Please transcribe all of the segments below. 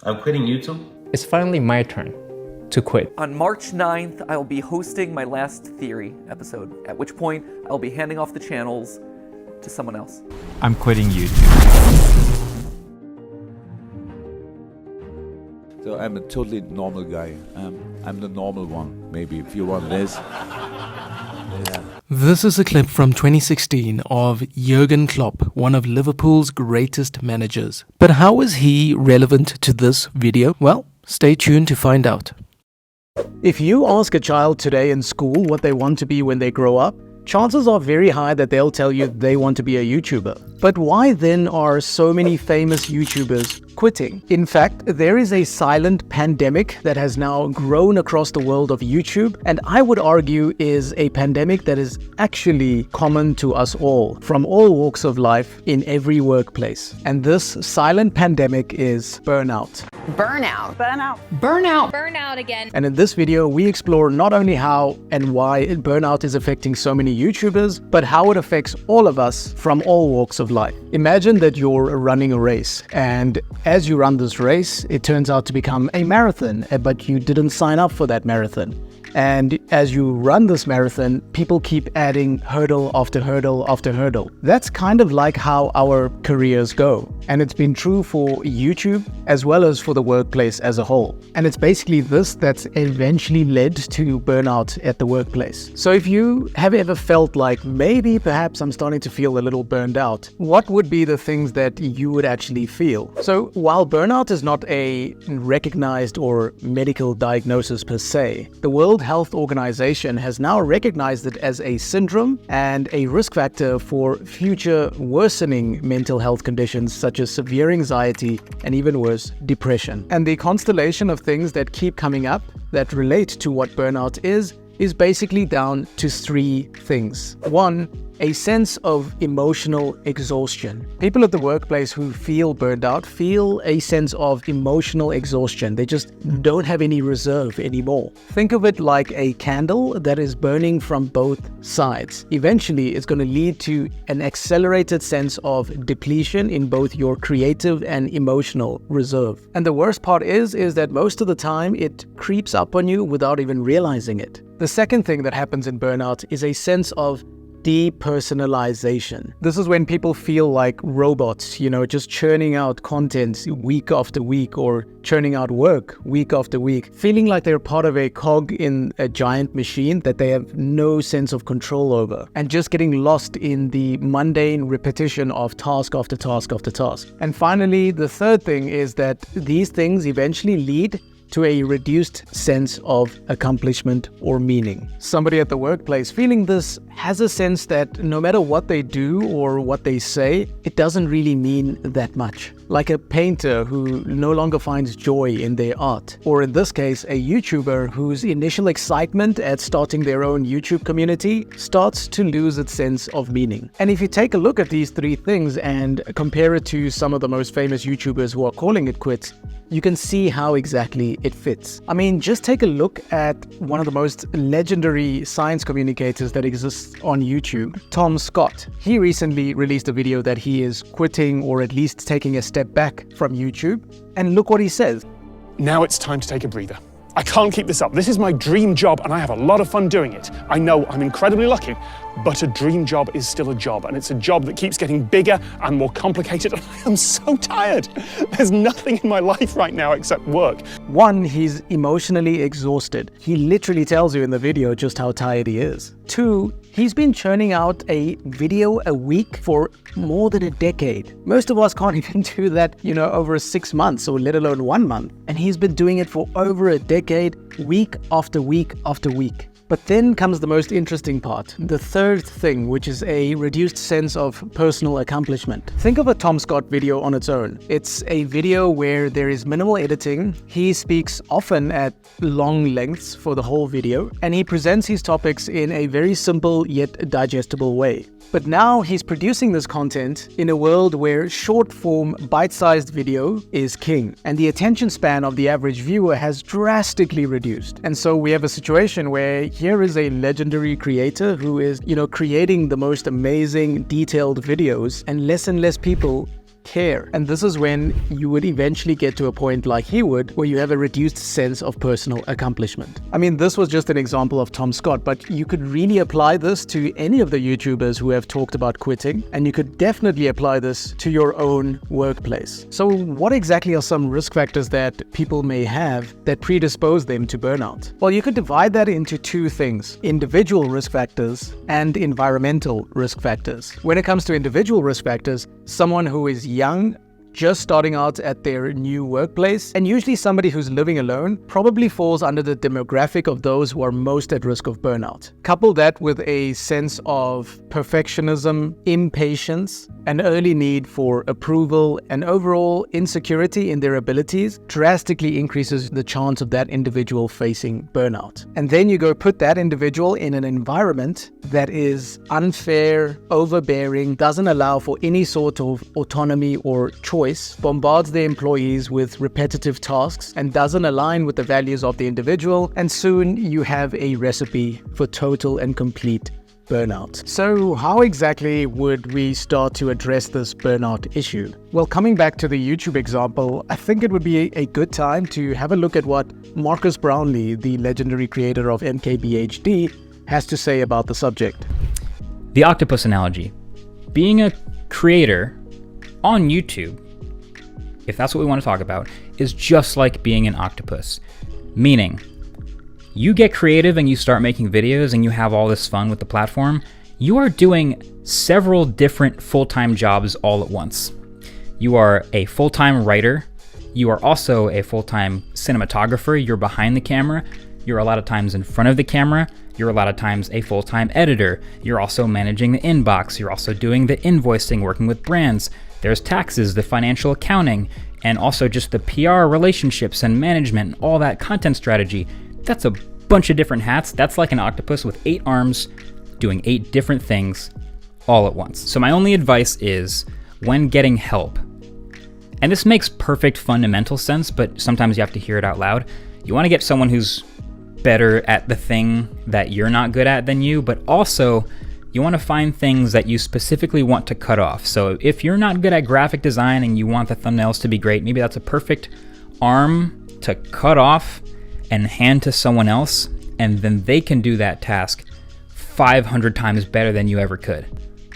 I'm quitting YouTube. It's finally my turn to quit. On March 9th, I'll be hosting my last Theory episode, at which point I'll be handing off the channels to someone else. I'm quitting YouTube. So I'm a totally normal guy. I'm the normal one, maybe, if you want this. Yeah. This is a clip from 2016 of Jurgen Klopp, one of Liverpool's greatest managers. But how is he relevant to this video? Well, stay tuned to find out. If you ask a child today in school what they want to be when they grow up, chances are very high that they'll tell you they want to be a YouTuber. But why then are so many famous YouTubers quitting? In fact, there is a silent pandemic that has now grown across the world of YouTube, and I would argue is a pandemic that is actually common to us all, from all walks of life, in every workplace. And this silent pandemic is burnout. Burnout. Burnout. Burnout. Burnout again. And in this video, we explore not only how and why burnout is affecting so many YouTubers, but how it affects all of us from all walks of life. Imagine that you're running a race, and as you run this race, it turns out to become a marathon, but you didn't sign up for that marathon. And as you run this marathon, people keep adding hurdle after hurdle after hurdle. That's kind of like how our careers go. And it's been true for YouTube as well as for the workplace as a whole. And it's basically this that's eventually led to burnout at the workplace. So if you have ever felt like maybe perhaps I'm starting to feel a little burned out, what would be the things that you would actually feel? So while burnout is not a recognized or medical diagnosis per se, the World Health Organization has now recognized it as a syndrome and a risk factor for future worsening mental health conditions such as severe anxiety and even worse, depression. And the constellation of things that keep coming up that relate to what burnout is basically down to three things. One, a sense of emotional exhaustion. People at the workplace who feel burned out feel a sense of emotional exhaustion. They just don't have any reserve anymore. Think of it like a candle that is burning from both sides. Eventually, it's going to lead to an accelerated sense of depletion in both your creative and emotional reserve. And the worst part is that most of the time it creeps up on you without even realizing it. The second thing that happens in burnout is a sense of depersonalization. This is when people feel like robots, just churning out content week after week or churning out work week after week, feeling like they're part of a cog in a giant machine that they have no sense of control over, and just getting lost in the mundane repetition of task after task after task. And finally, the third thing is that these things eventually lead to a reduced sense of accomplishment or meaning. Somebody at the workplace feeling this has a sense that no matter what they do or what they say, it doesn't really mean that much. Like a painter who no longer finds joy in their art. Or in this case, a YouTuber whose initial excitement at starting their own YouTube community starts to lose its sense of meaning. And if you take a look at these three things and compare it to some of the most famous YouTubers who are calling it quits, you can see how exactly it fits. I mean, just take a look at one of the most legendary science communicators that exists on YouTube, Tom Scott. He recently released a video that he is quitting or at least taking a step back from YouTube. And look what he says. Now it's time to take a breather. I can't keep this up. This is my dream job and I have a lot of fun doing it. I know I'm incredibly lucky, but a dream job is still a job, and it's a job that keeps getting bigger and more complicated, and I am so tired. There's nothing in my life right now except work. One, he's emotionally exhausted. He literally tells you in the video just how tired he is. Two, he's been churning out a video a week for more than a decade. Most of us can't even do that, over 6 months or let alone 1 month. And he's been doing it for over a decade, week after week after week. But then comes the most interesting part, the third thing, which is a reduced sense of personal accomplishment. Think of a Tom Scott video on its own. It's a video where there is minimal editing, he speaks often at long lengths for the whole video, and he presents his topics in a very simple yet digestible way. But now he's producing this content in a world where short-form, bite-sized video is king, and the attention span of the average viewer has drastically reduced. And so we have a situation where here is a legendary creator who is, creating the most amazing, detailed videos, and less people care. And this is when you would eventually get to a point like he would, where you have a reduced sense of personal accomplishment. I mean, this was just an example of Tom Scott, but you could really apply this to any of the YouTubers who have talked about quitting, and you could definitely apply this to your own workplace. So what exactly are some risk factors that people may have that predispose them to burnout? Well, you could divide that into two things: individual risk factors and environmental risk factors. When it comes to individual risk factors, someone who is young, just starting out at their new workplace, and usually somebody who's living alone, probably falls under the demographic of those who are most at risk of burnout. Couple that with a sense of perfectionism, impatience, an early need for approval, and overall insecurity in their abilities drastically increases the chance of that individual facing burnout. And then you go put that individual in an environment that is unfair, overbearing, doesn't allow for any sort of autonomy or choice, bombards their employees with repetitive tasks, and doesn't align with the values of the individual, and soon you have a recipe for total and complete burnout. So how exactly would we start to address this burnout issue? Well, coming back to the YouTube example, I think it would be a good time to have a look at what Marques Brownlee, the legendary creator of MKBHD, has to say about the subject. The octopus analogy. Being a creator on YouTube, if that's what we want to talk about, is just like being an octopus. Meaning, you get creative and you start making videos and you have all this fun with the platform, you are doing several different full-time jobs all at once. You are a full-time writer, you are also a full-time cinematographer, you're behind the camera, you're a lot of times in front of the camera, you're a lot of times a full-time editor, you're also managing the inbox, you're also doing the invoicing, working with brands, there's taxes, the financial accounting, and also just the PR relationships and management and all that content strategy. That's a bunch of different hats. That's like an octopus with 8 arms doing 8 different things all at once. So my only advice is, when getting help, and this makes perfect fundamental sense, but sometimes you have to hear it out loud, you want to get someone who's better at the thing that you're not good at than you, but also you want to find things that you specifically want to cut off. So if you're not good at graphic design and you want the thumbnails to be great, maybe that's a perfect arm to cut off and hand to someone else, and then they can do that task 500 times better than you ever could.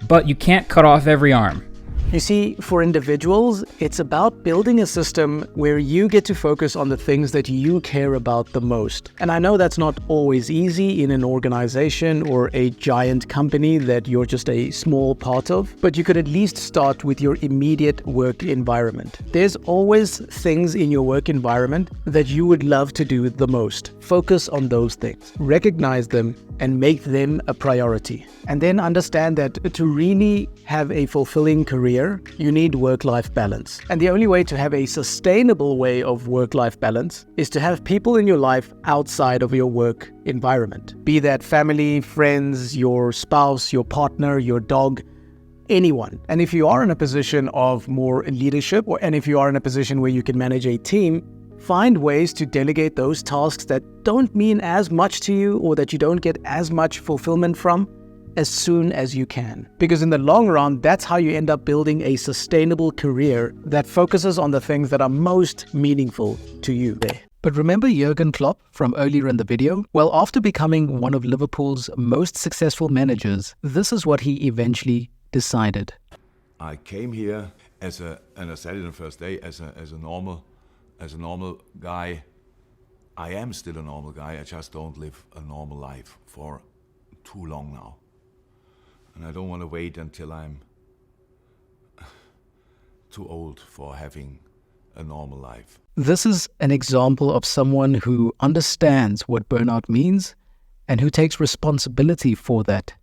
But you can't cut off every arm. You see, for individuals, it's about building a system where you get to focus on the things that you care about the most. And I know that's not always easy in an organization or a giant company that you're just a small part of, but you could at least start with your immediate work environment. There's always things in your work environment that you would love to do the most. Focus on those things, recognize them, and make them a priority. And then understand that to really have a fulfilling career, you need work-life balance. And the only way to have a sustainable way of work-life balance is to have people in your life outside of your work environment. Be that family, friends, your spouse, your partner, your dog, anyone. And if you are in a position of more leadership, and if you are in a position where you can manage a team, find ways to delegate those tasks that don't mean as much to you or that you don't get as much fulfillment from as soon as you can. Because in the long run, that's how you end up building a sustainable career that focuses on the things that are most meaningful to you. But remember Jurgen Klopp from earlier in the video? Well, after becoming one of Liverpool's most successful managers, this is what he eventually decided. I came here and I said it the first day, as a normal guy. I am still a normal guy, I just don't live a normal life for too long now. And I don't want to wait until I'm too old for having a normal life. This is an example of someone who understands what burnout means and who takes responsibility for that.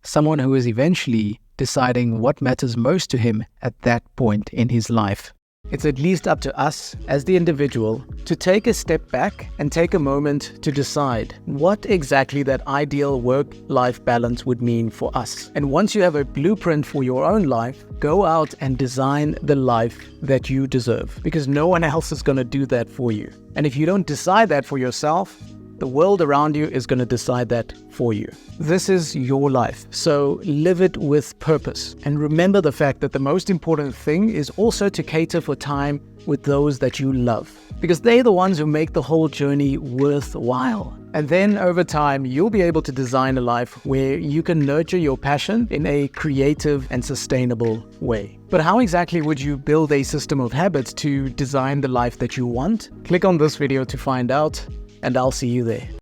Someone who is eventually deciding what matters most to him at that point in his life. It's at least up to us as the individual to take a step back and take a moment to decide what exactly that ideal work-life balance would mean for us. And once you have a blueprint for your own life, go out and design the life that you deserve, because no one else is going to do that for you. And if you don't decide that for yourself, The world around you is going to decide that for you. This is your life, so live it with purpose. And remember the fact that the most important thing is also to cater for time with those that you love, because they're the ones who make the whole journey worthwhile. And then over time, you'll be able to design a life where you can nurture your passion in a creative and sustainable way. But how exactly would you build a system of habits to design the life that you want? Click on this video to find out, and I'll see you there.